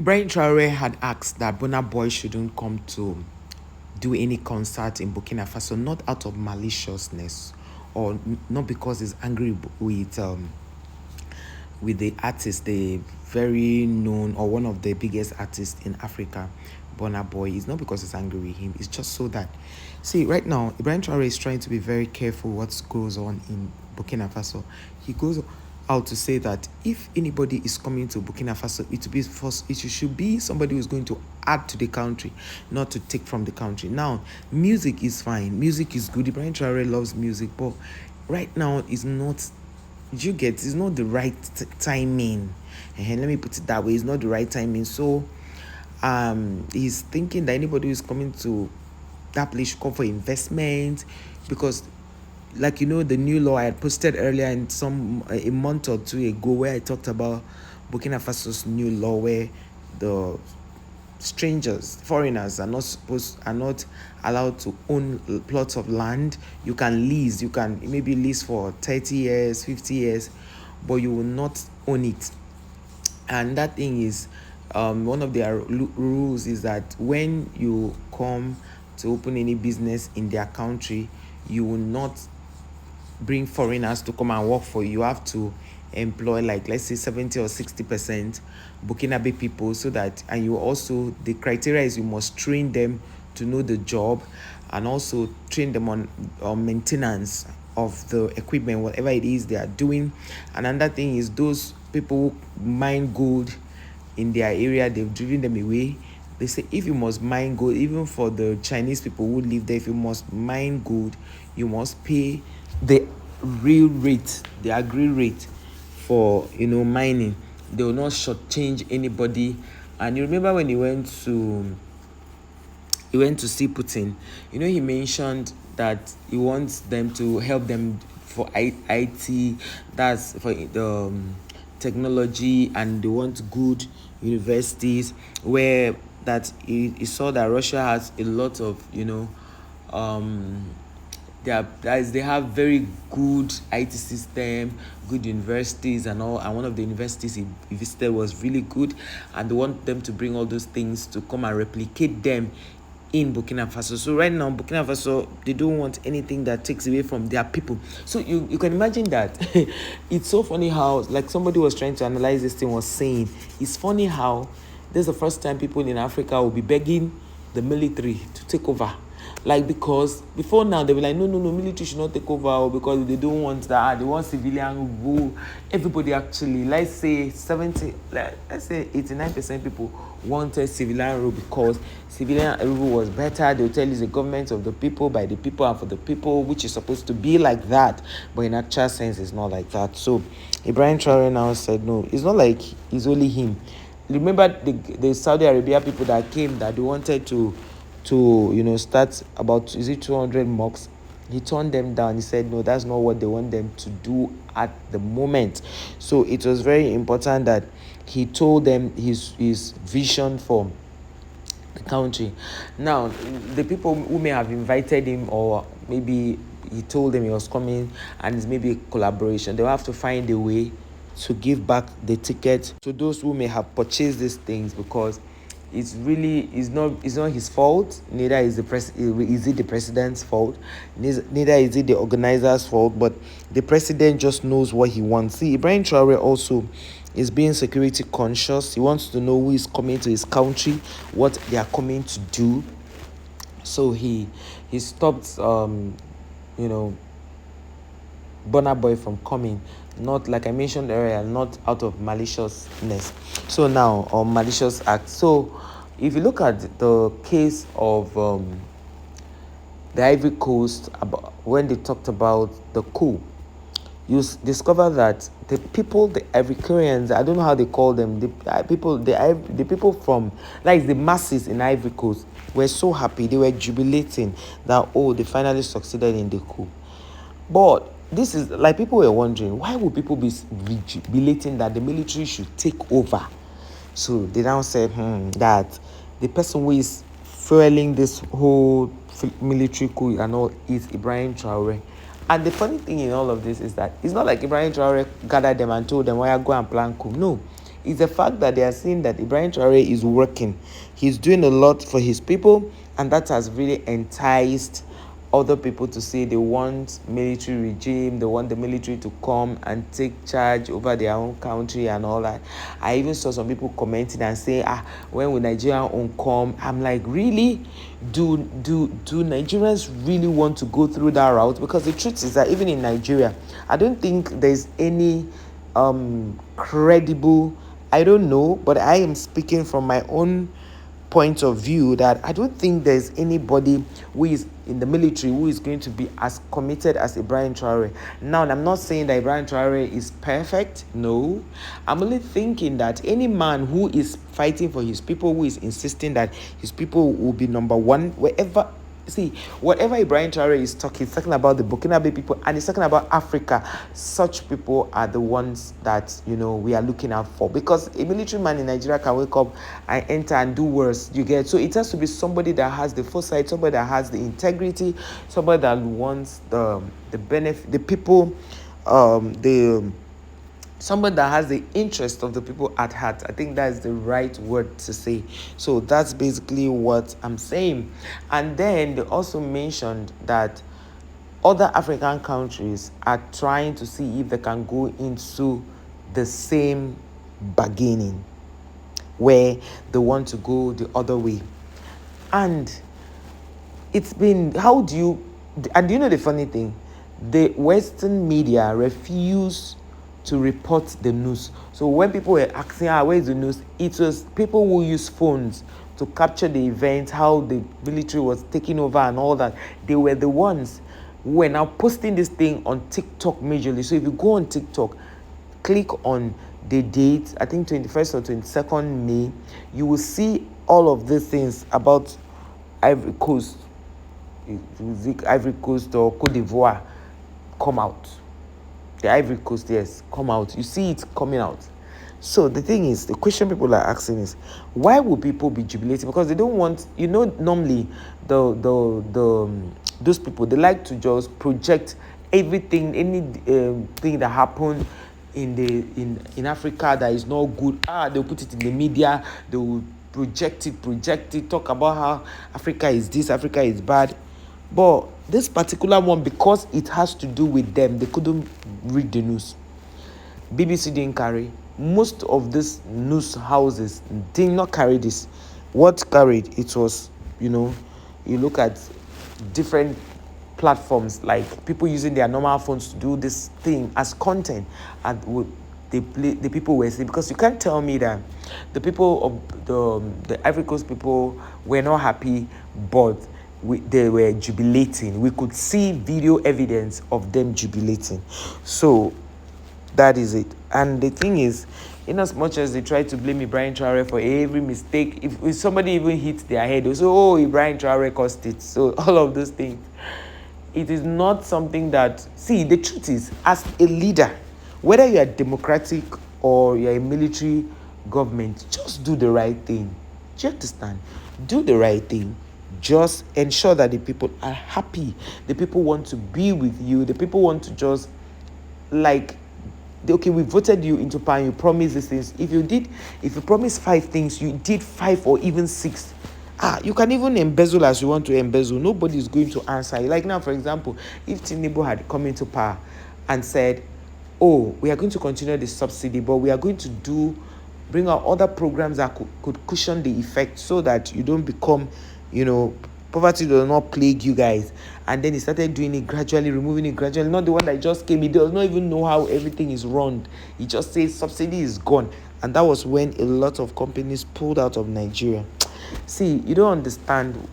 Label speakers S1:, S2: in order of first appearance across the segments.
S1: Ibrahim Traore had asked that BURNABOY shouldn't come to do any concert in Burkina Faso, not out of maliciousness or not because he's angry with the artist, the very known or one of the biggest artists in Africa, BURNABOY. It's not because he's angry with him. It's just so that, see, right now, Ibrahim Traore is trying to be very careful what goes on in Burkina Faso. He goes out to say that if anybody is coming to Burkina Faso, it should be somebody who's going to add to the country, not to take from the country. Now, music is fine. Music is good. Ibrahim Traore loves music, but right now is not. It's not the right timing. Let me put it that way. It's not the right timing. So, he's thinking that anybody who's coming to that place should come for investment, because like the new law I had posted earlier in a month or two ago, where I talked about Burkina Faso's new law, where the foreigners are not allowed to own plots of land. You can lease, you can maybe lease for 30 years, 50 years, but you will not own it. And that thing is, one of their rules is that when you come to open any business in their country, you will not bring foreigners to come and work for you. You have to employ, like, let's say 70 or 60% Burkinabe people, so that, and you also, the criteria is you must train them to know the job, and also train them on maintenance of the equipment, whatever it is they are doing. And another thing is, those people who mine gold in their area, they've driven them away. They say if you must mine gold, even for the Chinese people who live there, if you must mine gold, you must pay the real rate, the agri rate for mining. They will not shortchange anybody. And you remember when he went to see Putin, he mentioned that he wants them to help them for IT, that's for the technology, and they want good universities, where that he saw that Russia has a lot of they have very good IT system, good universities and all, and one of the universities he visited was really good, and they want them to bring all those things to come and replicate them in Burkina Faso. So right now, Burkina Faso, they don't want anything that takes away from their people. So you can imagine that. It's so funny how, like, somebody was trying to analyze this thing, was saying, it's funny how this is the first time people in Africa will be begging the military to take over. Like, because before now, they were like, no, military should not take over, because they don't want that. They want civilian rule. Everybody actually, let's say 89% people wanted civilian rule, because civilian rule was better. They'll tell you it's the government of the people, by the people, and for the people, which is supposed to be like that. But in actual sense, it's not like that. So Ibrahim Traore now said, no, it's not like it's only him. Remember the Saudi Arabia people that came, that they wanted to start about 200 mosques. He turned them down. He said no, that's not what they want them to do at the moment. So it was very important that he told them his vision for the country. Now, the people who may have invited him, or maybe he told them he was coming and it's maybe a collaboration, they'll have to find a way to give back the ticket to those who may have purchased these things, because it's not his fault. Neither is it the president's fault. Neither is it the organizer's fault. But the president just knows what he wants. See, Ibrahim Traore also is being security conscious. He wants to know who is coming to his country, what they are coming to do. So he stopped BURNABOY from coming, not, like I mentioned earlier, not out of maliciousness. So now, malicious act. So if you look at the case of the Ivory Coast, when they talked about the coup, you discover that the people, the Ivorians, I don't know how they call them, the people from, like, the masses in Ivory Coast, were so happy. They were jubilating that, they finally succeeded in the coup. But this is, like, people were wondering, why would people be jubilating that the military should take over? So they now said that the person who is fueling this whole military coup and all is Ibrahim Traore. And the funny thing in all of this is that it's not like Ibrahim Traore gathered them and told them, why go and plan coup. No, It's the fact that they are seeing that Ibrahim Traore is working. He's doing a lot for his people, and that has really enticed other people to say they want military regime, they want the military to come and take charge over their own country and all that. I even saw some people commenting and saying, when will Nigeria own come? I'm like, really? Do Nigerians really want to go through that route? Because the truth is that even in Nigeria, I don't think there's any credible, I don't know, but I am speaking from my own point of view, that I don't think there's anybody who is in the military who is going to be as committed as Ibrahim Traore. Now, I'm not saying that Ibrahim Traore is perfect. No, I'm only thinking that any man who is fighting for his people, who is insisting that his people will be number one, whatever Ibrahim Traore is talking, he's talking about the Burkina Faso people, and he's talking about Africa. Such people are the ones that, we are looking out for, because a military man in Nigeria can wake up and enter and do worse. You get? So it has to be somebody that has the foresight, somebody that has the integrity, somebody that wants the benefit, the people, somebody that has the interest of the people at heart. I think that's the right word to say. So that's basically what I'm saying. And then they also mentioned that other African countries are trying to see if they can go into the same bargaining, where they want to go the other way. And it's been, and do you know the funny thing? The Western media refuse to report the news. So when people were asking, where is the news? It was people who use phones to capture the event, how the military was taking over and all that. They were the ones who were now posting this thing on TikTok majorly. So if you go on TikTok, click on the date, I think 21st or 22nd May, you will see all of these things about Ivory Coast or Cote d'Ivoire come out. The Ivory Coast, yes, come out. You see it coming out. So the thing is, the question people are asking is, why would people be jubilating? Because they don't want, normally those people, they like to just project everything, thing that happened in Africa that is not good. They'll put it in the media. They will project it, talk about how Africa is this, Africa is bad. But this particular one, because it has to do with them, they couldn't read the news. BBC didn't carry. Most of these news houses did not carry this. What carried? It was, you look at different platforms, like people using their normal phones to do this thing as content, and the people were saying, because you can't tell me that the people of the Ivory Coast people were not happy, but they were jubilating. We could see video evidence of them jubilating. So that is it. And the thing is, in as much as they try to blame Ibrahim Traore for every mistake, if somebody even hits their head, they say, Ibrahim Traore caused it. So all of those things, it is not something that, the truth is, as a leader, whether you are democratic or you are a military government, just do the right thing. Do you understand? Do the right thing. Just ensure that the people are happy. The people want to be with you. The people want to just, we voted you into power, you promised these things. If you promise 5 things, you did 5 or even 6. You can even embezzle as you want to embezzle. Nobody is going to answer you. Like now, for example, if Tinubu had come into power and said, we are going to continue the subsidy, but we are going to bring out other programs that could cushion the effect, so that you don't become, poverty does not plague you guys. And then he started doing it gradually, removing it gradually. Not the one that just came. He does not even know how everything is run. He just says subsidy is gone. And that was when a lot of companies pulled out of Nigeria. You don't understand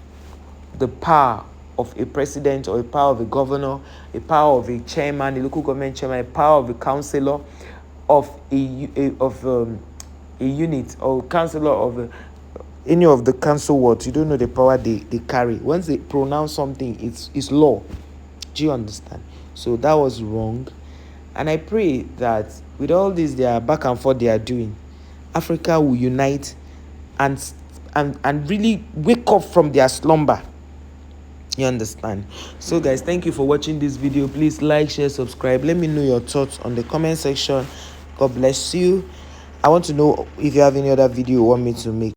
S1: the power of a president, or a power of a governor, a power of a chairman, a local government chairman, a power of a councillor, of a unit, or councillor of any of the council wards. You don't know the power they carry. Once they pronounce something, it's law. Do you understand? So that was wrong. And I pray that with all this their back and forth they are doing, Africa will unite and really wake up from their slumber. You understand? So guys, thank you for watching this video. Please like, share, subscribe. Let me know your thoughts on the comment section. God bless you. I want to know if you have any other video you want me to make.